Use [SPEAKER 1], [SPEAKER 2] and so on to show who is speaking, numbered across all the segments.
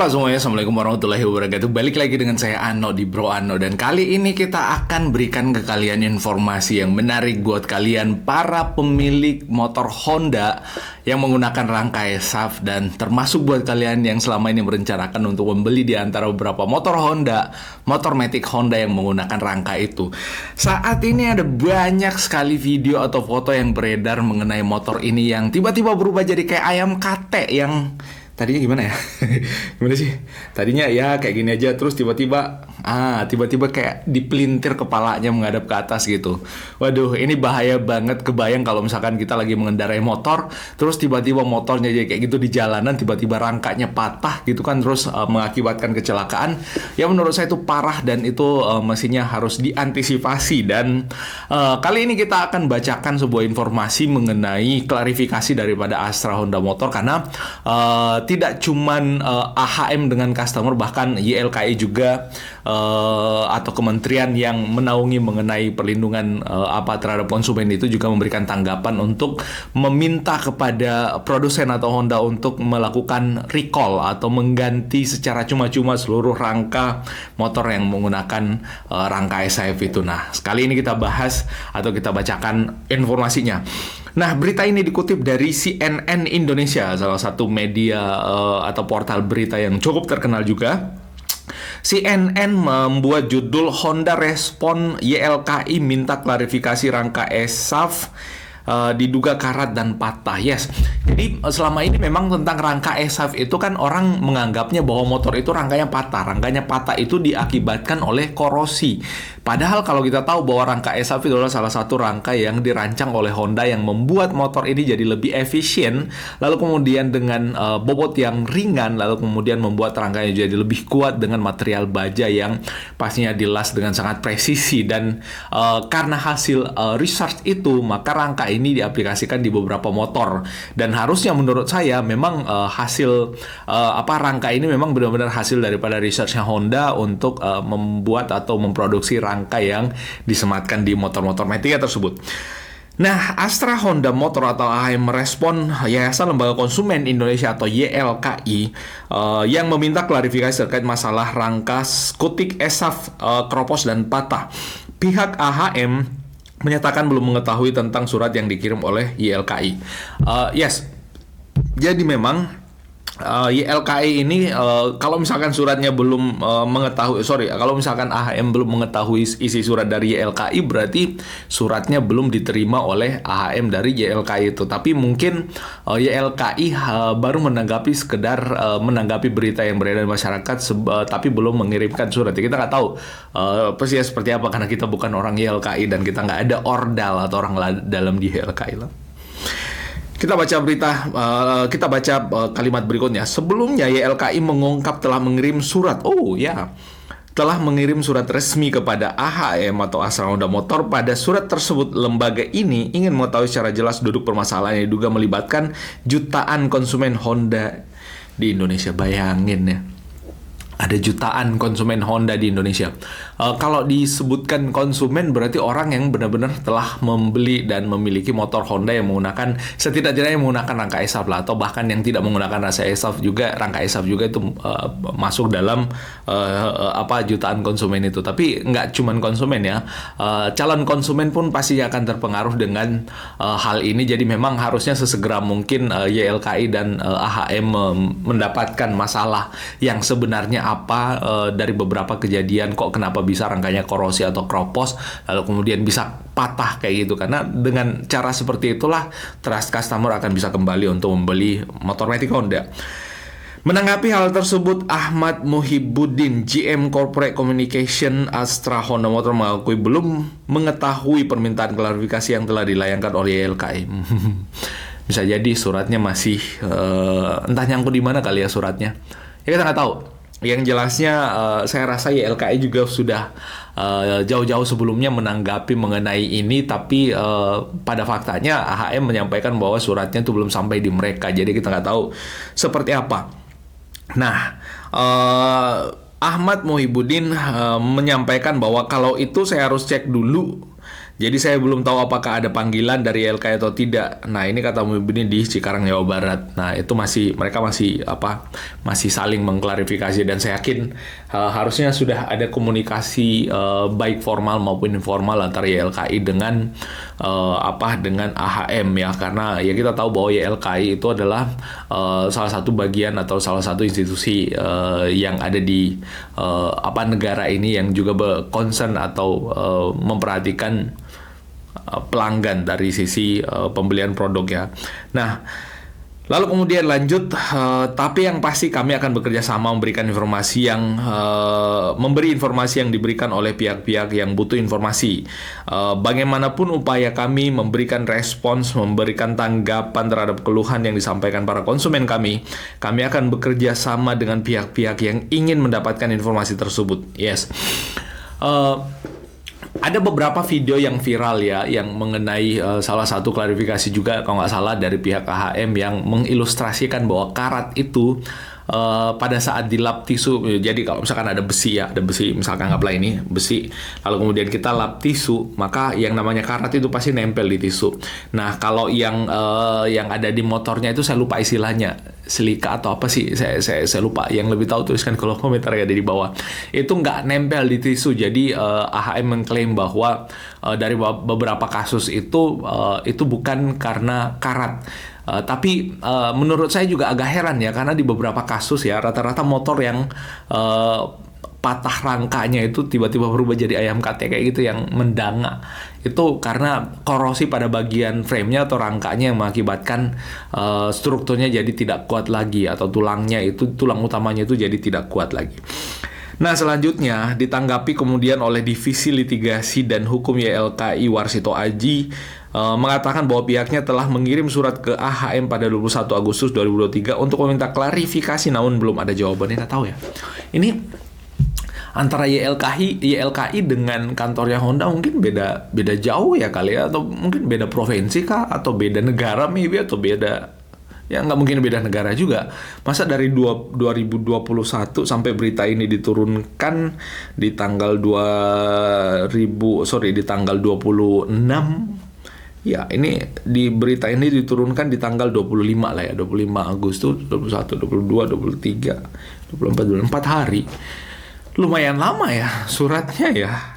[SPEAKER 1] Halo semuanya, Assalamualaikum warahmatullahi wabarakatuh. Balik lagi dengan saya Ano di Bro Ano. Dan kali ini kita akan berikan ke kalian informasi yang menarik buat kalian para pemilik motor Honda yang menggunakan rangkai SAF. Dan termasuk buat kalian yang selama ini merencanakan untuk membeli di antara beberapa motor Honda, motor Matic Honda yang menggunakan rangkai itu. Saat ini ada banyak sekali video atau foto yang beredar mengenai motor ini yang tiba-tiba berubah jadi kayak ayam kate yang tadinya gimana ya? Gimana sih? Tadinya ya kayak gini aja, terus tiba-tiba kayak dipelintir kepalanya menghadap ke atas gitu. Waduh, ini bahaya banget. Kebayang kalau misalkan kita lagi mengendarai motor, terus tiba-tiba motornya jadi kayak gitu di jalanan, tiba-tiba rangkanya patah gitu kan, terus mengakibatkan kecelakaan. Ya menurut saya itu parah dan itu mestinya harus diantisipasi. Dan kali ini kita akan bacakan sebuah informasi mengenai klarifikasi daripada Astra Honda Motor, karena tidak cuman AHM dengan customer, bahkan YLKI juga atau kementerian yang menaungi mengenai perlindungan terhadap konsumen itu juga memberikan tanggapan untuk meminta kepada produsen atau Honda untuk melakukan recall atau mengganti secara cuma-cuma seluruh rangka motor yang menggunakan rangka SAF itu. Nah, sekali ini kita bahas atau kita bacakan informasinya. Nah, berita ini dikutip dari CNN Indonesia, salah satu media atau portal berita yang cukup terkenal juga. CNN membuat judul Honda respon YLKI minta klarifikasi rangka SAF diduga karat dan patah. Yes. Jadi selama ini memang tentang rangka SAF itu kan orang menganggapnya bahwa motor itu rangkanya patah. Rangkanya patah itu diakibatkan oleh korosi. Padahal kalau kita tahu bahwa rangka SAF itu adalah salah satu rangka yang dirancang oleh Honda yang membuat motor ini jadi lebih efisien, lalu kemudian dengan bobot yang ringan, lalu kemudian membuat rangkanya jadi lebih kuat dengan material baja yang pastinya dilas dengan sangat presisi. Dan karena hasil research itu, maka rangka ini diaplikasikan di beberapa motor. Dan harusnya menurut saya memang hasil rangka ini memang benar-benar hasil daripada researchnya Honda untuk membuat atau memproduksi rangka yang disematkan di motor-motor Matic tersebut. Nah, Astra Honda Motor atau AHM merespon Yayasan Lembaga Konsumen Indonesia atau YLKI yang meminta klarifikasi terkait masalah rangka skutik SAF kropos dan patah. Pihak AHM menyatakan belum mengetahui tentang surat yang dikirim oleh YLKI. Jadi memang YLKI ini kalau misalkan suratnya belum kalau misalkan AHM belum mengetahui isi surat dari YLKI, berarti suratnya belum diterima oleh AHM dari YLKI itu. Tapi mungkin YLKI baru menanggapi berita yang beredar di masyarakat, tapi belum mengirimkan surat. Kita nggak tahu persis seperti apa, karena kita bukan orang YLKI dan kita nggak ada ordal atau orang dalam di YLKI lah. Kita baca kalimat berikutnya. Sebelumnya YLKI mengungkap telah mengirim surat. Telah mengirim surat resmi kepada AHM atau Astra Honda Motor. Pada surat tersebut, lembaga ini ingin mengetahui secara jelas duduk permasalahan yang diduga melibatkan jutaan konsumen Honda di Indonesia. Bayangin ya, ada jutaan konsumen Honda di Indonesia. Kalau disebutkan konsumen berarti orang yang benar-benar telah membeli dan memiliki motor Honda yang menggunakan setidaknya rangka SAF lah, atau bahkan yang tidak menggunakan rangka SAF juga itu masuk dalam jutaan konsumen itu. Tapi nggak cuman konsumen ya, calon konsumen pun pasti akan terpengaruh dengan hal ini. Jadi memang harusnya sesegera mungkin YLKI dan AHM mendapatkan masalah yang sebenarnya apa dari beberapa kejadian, kok kenapa bisa rangkanya korosi atau kropos lalu kemudian bisa patah kayak gitu. Karena dengan cara seperti itulah trust customer akan bisa kembali untuk membeli motor Matic Honda. Menanggapi hal tersebut, Ahmad Muhibbuddin, GM Corporate Communication Astra Honda Motor, mengakui belum mengetahui permintaan klarifikasi yang telah dilayangkan oleh YLKI. Bisa jadi suratnya masih entah nyangkut di mana kali ya suratnya. Ya kita nggak tahu. Yang jelasnya saya rasa YLKI juga sudah jauh-jauh sebelumnya menanggapi mengenai ini, tapi pada faktanya AHM menyampaikan bahwa suratnya itu belum sampai di mereka, jadi kita nggak tahu seperti apa. Nah, Ahmad Muhibbuddin menyampaikan bahwa kalau itu saya harus cek dulu Jadi saya belum tahu apakah ada panggilan dari YLKI atau tidak. Nah, ini kata Muhyiddin di Cikarang, Jawa Barat. Nah, itu mereka masih saling mengklarifikasi, dan saya yakin harusnya sudah ada komunikasi baik formal maupun informal antara YLKI dengan dengan AHM ya, karena ya kita tahu bahwa YLKI itu adalah salah satu bagian atau salah satu institusi yang ada di negara ini yang juga concern atau memperhatikan pelanggan dari sisi pembelian produk ya. Nah, lalu kemudian lanjut, tapi yang pasti kami akan bekerja sama memberi informasi yang diberikan oleh pihak-pihak yang butuh informasi. Bagaimanapun upaya kami memberikan respons, memberikan tanggapan terhadap keluhan yang disampaikan para konsumen kami akan bekerja sama dengan pihak-pihak yang ingin mendapatkan informasi tersebut. Yes. Ada beberapa video yang viral ya, yang mengenai salah satu klarifikasi juga kalau nggak salah dari pihak AHM yang mengilustrasikan bahwa karat itu pada saat dilap tisu, jadi kalau misalkan ada besi, misalkan anggaplah ini besi, lalu kemudian kita lap tisu, maka yang namanya karat itu pasti nempel di tisu. Nah, kalau yang ada di motornya itu saya lupa istilahnya, silika atau apa sih, saya lupa. Yang lebih tahu tuliskan kolom komentar ya, ada di bawah. Itu nggak nempel di tisu. Jadi AHM mengklaim bahwa dari beberapa kasus itu bukan karena karat. Tapi menurut saya juga agak heran ya, karena di beberapa kasus ya, rata-rata motor yang patah rangkanya itu tiba-tiba berubah jadi ayam kate kayak gitu, yang mendangak, itu karena korosi pada bagian frame-nya atau rangkanya yang mengakibatkan strukturnya jadi tidak kuat lagi, atau tulang utamanya itu jadi tidak kuat lagi. Nah, selanjutnya ditanggapi kemudian oleh Divisi Litigasi dan Hukum YLKI Warsito Aji, mengatakan bahwa pihaknya telah mengirim surat ke AHM pada 21 Agustus 2023 untuk meminta klarifikasi, namun belum ada jawabannya. Nggak tahu ya, ini antara YLKI dengan kantornya Honda mungkin beda jauh ya kali ya, atau mungkin beda provinsi kah, atau beda negara maybe, atau beda, ya nggak mungkin beda negara juga. Masa dari 2021 sampai berita ini diturunkan di tanggal 26, ya, ini di berita ini diturunkan di tanggal 25 lah ya, 25 Agustus, 21, 22, 23, 24, 4 hari. Lumayan lama ya suratnya ya.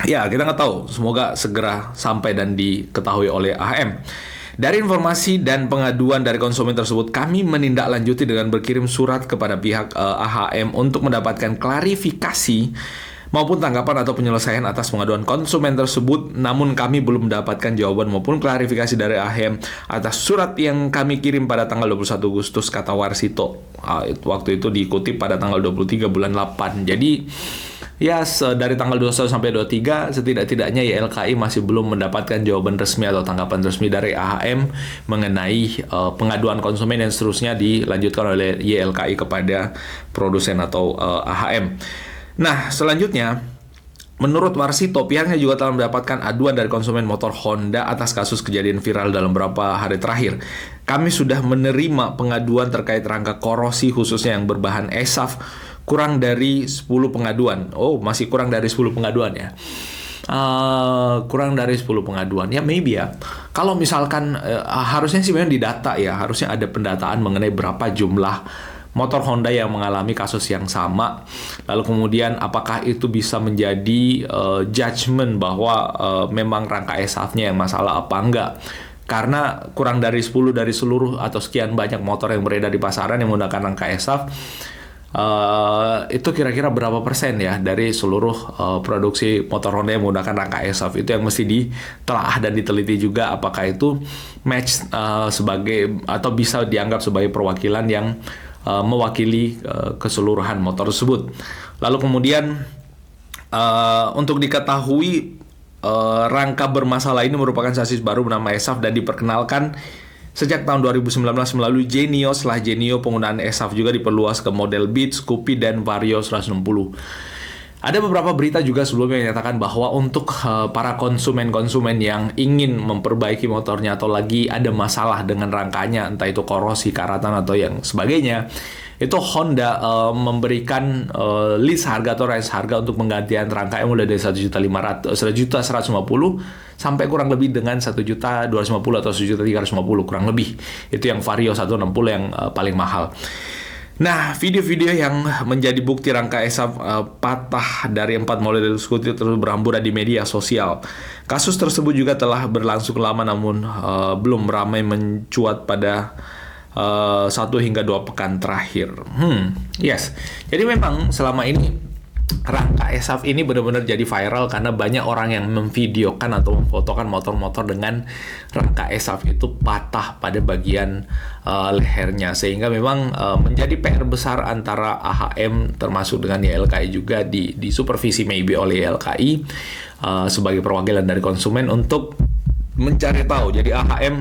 [SPEAKER 1] Ya, kita nggak tahu. Semoga segera sampai dan diketahui oleh AHM. Dari informasi dan pengaduan dari konsumen tersebut, kami menindaklanjuti dengan berkirim surat kepada pihak AHM untuk mendapatkan klarifikasi maupun tanggapan atau penyelesaian atas pengaduan konsumen tersebut. Namun kami belum mendapatkan jawaban maupun klarifikasi dari AHM atas surat yang kami kirim pada tanggal 21 Agustus, kata Warsito. Waktu itu diikuti pada tanggal 23 bulan 8. Jadi ya, dari tanggal 21 sampai 23 setidak-tidaknya YLKI masih belum mendapatkan jawaban resmi atau tanggapan resmi dari AHM mengenai pengaduan konsumen yang seterusnya dilanjutkan oleh YLKI kepada produsen atau AHM. Nah, selanjutnya, menurut Warsito, pihaknya juga telah mendapatkan aduan dari konsumen motor Honda atas kasus kejadian viral dalam beberapa hari terakhir. Kami sudah menerima pengaduan terkait rangka korosi khususnya yang berbahan ESAF, kurang dari 10 pengaduan. Oh, masih kurang dari 10 pengaduan ya. Kurang dari 10 pengaduan. Ya, maybe ya. Kalau misalkan harusnya sih memang didata ya. Harusnya ada pendataan mengenai berapa jumlah motor Honda yang mengalami kasus yang sama. Lalu kemudian apakah itu bisa menjadi judgement bahwa memang rangka ESAF-nya yang masalah apa enggak. Karena kurang dari 10 dari seluruh atau sekian banyak motor yang beredar di pasaran yang menggunakan rangka ESAF, itu kira-kira berapa persen ya dari seluruh produksi motor Honda yang menggunakan rangka ESAF. Itu yang mesti ditelaah dan diteliti juga, apakah itu match sebagai atau bisa dianggap sebagai perwakilan yang mewakili keseluruhan motor tersebut. Lalu kemudian untuk diketahui rangka bermasalah ini merupakan sasis baru bernama ESAF dan diperkenalkan sejak tahun 2019 melalui Genio. Setelah Genio, penggunaan ESAF juga diperluas ke model Beat, Scoopy, dan Vario 160. Ada beberapa berita juga sebelumnya yang menyatakan bahwa untuk para konsumen-konsumen yang ingin memperbaiki motornya atau lagi ada masalah dengan rangkanya, entah itu korosi, karatan, atau yang sebagainya, itu Honda memberikan list harga atau range harga untuk penggantian rangkanya mulai dari 1.150.000 sampai kurang lebih dengan 1.250.000 atau 1.350.000 kurang lebih. Itu yang Vario 160 yang paling mahal. Nah, video-video yang menjadi bukti rangka ESAV patah dari 4 model skuter terus berhamburan di media sosial. Kasus tersebut juga telah berlangsung lama namun belum ramai mencuat pada 1 hingga 2 pekan terakhir. Yes. Jadi memang selama ini rangka ESAV ini benar-benar jadi viral karena banyak orang yang memvideokan atau memfotokan motor-motor dengan rangka ESAV itu patah pada bagian lehernya, sehingga memang menjadi PR besar antara AHM termasuk dengan YLKI juga di supervisi maybe oleh YLKI sebagai perwakilan dari konsumen untuk mencari tahu. Jadi AHM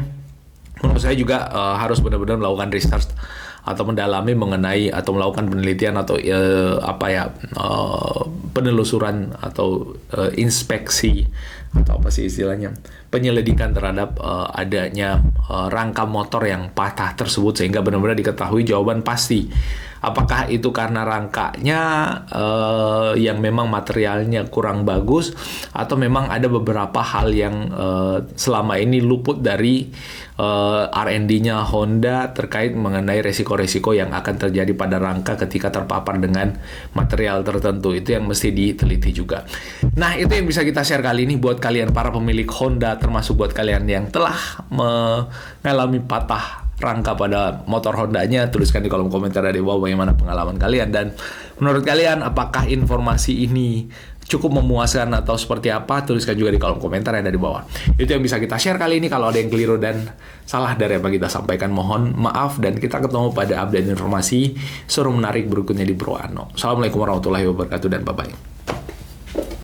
[SPEAKER 1] menurut saya juga harus benar-benar melakukan research atau mendalami mengenai atau melakukan penelitian atau penelusuran atau inspeksi atau apa sih istilahnya, penyelidikan terhadap adanya rangka motor yang patah tersebut sehingga benar-benar diketahui jawaban pasti apakah itu karena rangkanya yang memang materialnya kurang bagus atau memang ada beberapa hal yang selama ini luput dari R&D-nya Honda terkait mengenai resiko-resiko yang akan terjadi pada rangka ketika terpapar dengan material tertentu. Itu yang mesti diteliti juga. Nah, itu yang bisa kita share kali ini buat kalian para pemilik Honda, termasuk buat kalian yang telah mengalami patah rangka pada motor Hondanya. Tuliskan di kolom komentar di bawah bagaimana pengalaman kalian, dan menurut kalian apakah informasi ini cukup memuaskan atau seperti apa. Tuliskan juga di kolom komentar yang ada di bawah. Itu yang bisa kita share kali ini. Kalau ada yang keliru dan salah dari apa kita sampaikan, mohon maaf, dan kita ketemu pada update informasi seru menarik berikutnya di Bro Ano. Assalamualaikum warahmatullahi wabarakatuh dan bye-bye.